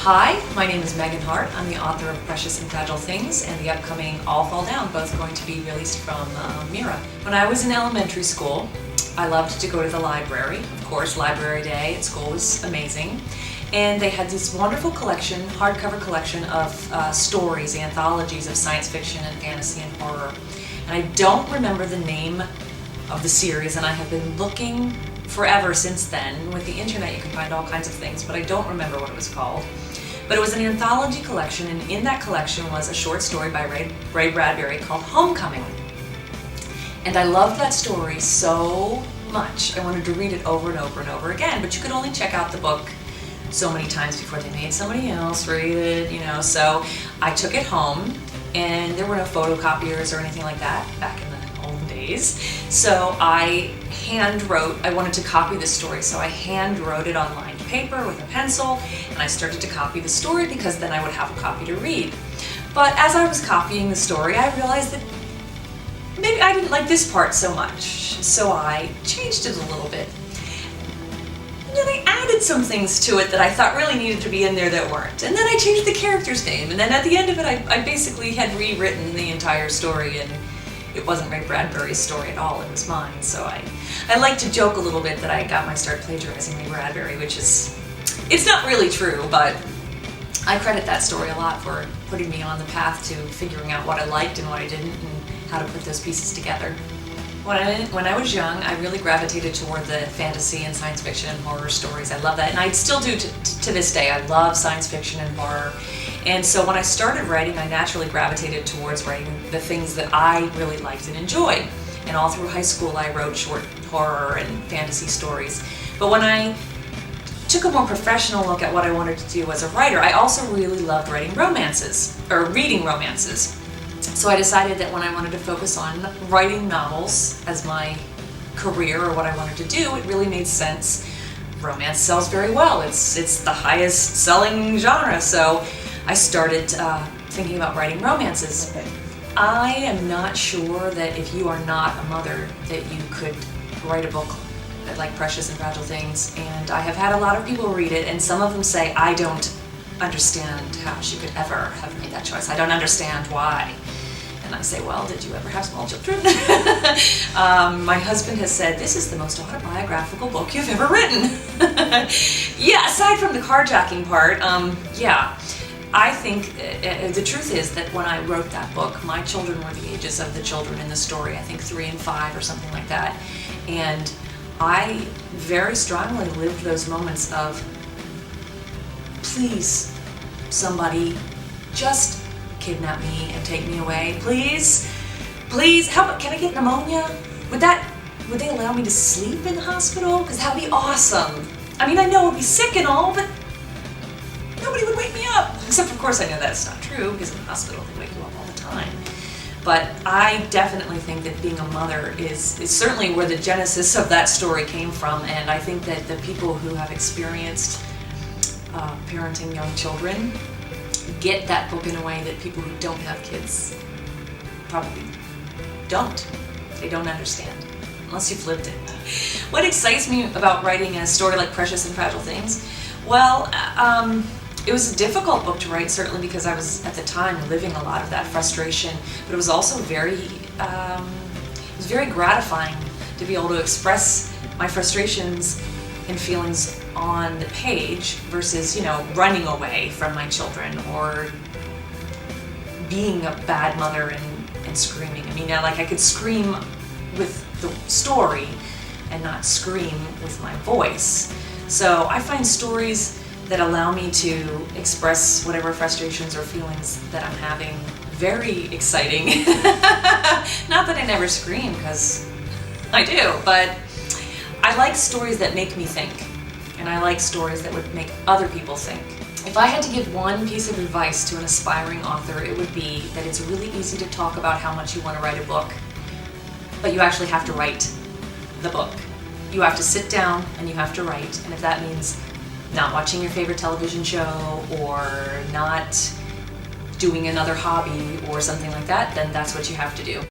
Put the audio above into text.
Hi, my name is Megan Hart. I'm the author of Precious and Fragile Things and the upcoming All Fall Down, both going to be released from Mira. When I was in elementary school, I loved to go to the library. Of course, library day at school was amazing. And they had this wonderful collection, hardcover collection of stories, anthologies of science fiction and fantasy and horror. And I don't remember the name of the series, and I have been looking forever since then. With the internet you can find all kinds of things, but I don't remember what it was called. But it was an anthology collection, and in that collection was a short story by Ray Bradbury called Homecoming. And I loved that story so much, I wanted to read it over and over and over again, but you could only check out the book so many times before they made somebody else read it, so I took it home, and there were no photocopiers or anything like that back in the olden days. So I wanted to copy the story, so I hand wrote it on lined paper with a pencil, and I started to copy the story because then I would have a copy to read. But as I was copying the story, I realized that maybe I didn't like this part so much, so I changed it a little bit. And then I added some things to it that I thought really needed to be in there that weren't. And then I changed the character's name, and then at the end of it I basically had rewritten the entire story, and it wasn't Ray Bradbury's story at all, it was mine. So I like to joke a little bit that I got my start plagiarizing Ray Bradbury, which it's not really true, but I credit that story a lot for putting me on the path to figuring out what I liked and what I didn't, and how to put those pieces together. When I was young, I really gravitated toward the fantasy and science fiction and horror stories. I love that, and I still do to this day. I love science fiction and horror. And so when I started writing, I naturally gravitated towards writing the things that I really liked and enjoyed. And all through high school, I wrote short horror and fantasy stories. But when I took a more professional look at what I wanted to do as a writer, I also really loved writing romances, or reading romances. So I decided that when I wanted to focus on writing novels as my career, or what I wanted to do, it really made sense. Romance sells very well. It's the highest selling genre, so I started thinking about writing romances. Okay. I am not sure that if you are not a mother that you could write a book like Precious and Fragile Things, and I have had a lot of people read it, and some of them say, I don't understand how she could ever have made that choice. I don't understand why. And I say, well, did you ever have small children? My husband has said, this is the most autobiographical book you've ever written. Yeah, aside from the carjacking part, yeah. I think the truth is that when I wrote that book, my children were the ages of the children in the story, I think 3 and 5 or something like that. And I very strongly lived those moments of, please, somebody, just kidnap me and take me away, please. Please, can I get pneumonia? Would they allow me to sleep in the hospital? Because that'd be awesome. I mean, I know I'd be sick and all, but nobody would wake me up. Except, of course, I know that's not true, because in the hospital they wake you up all the time. But I definitely think that being a mother is certainly where the genesis of that story came from, and I think that the people who have experienced parenting young children get that book in a way that people who don't have kids probably don't. They don't understand, unless you've lived it. What excites me about writing a story like Precious and Fragile Things? Well, it was a difficult book to write, certainly because I was, at the time, living a lot of that frustration, but it was also very gratifying to be able to express my frustrations and feelings on the page versus, running away from my children or being a bad mother and screaming. I mean, I could scream with the story and not scream with my voice. So I find stories that allow me to express whatever frustrations or feelings that I'm having very exciting. Not that I never scream, because I do, but I like stories that make me think, and I like stories that would make other people think. If I had to give one piece of advice to an aspiring author, it would be that it's really easy to talk about how much you want to write a book, but you actually have to write the book. You have to sit down and you have to write, and if that means not watching your favorite television show or not doing another hobby or something like that, then that's what you have to do.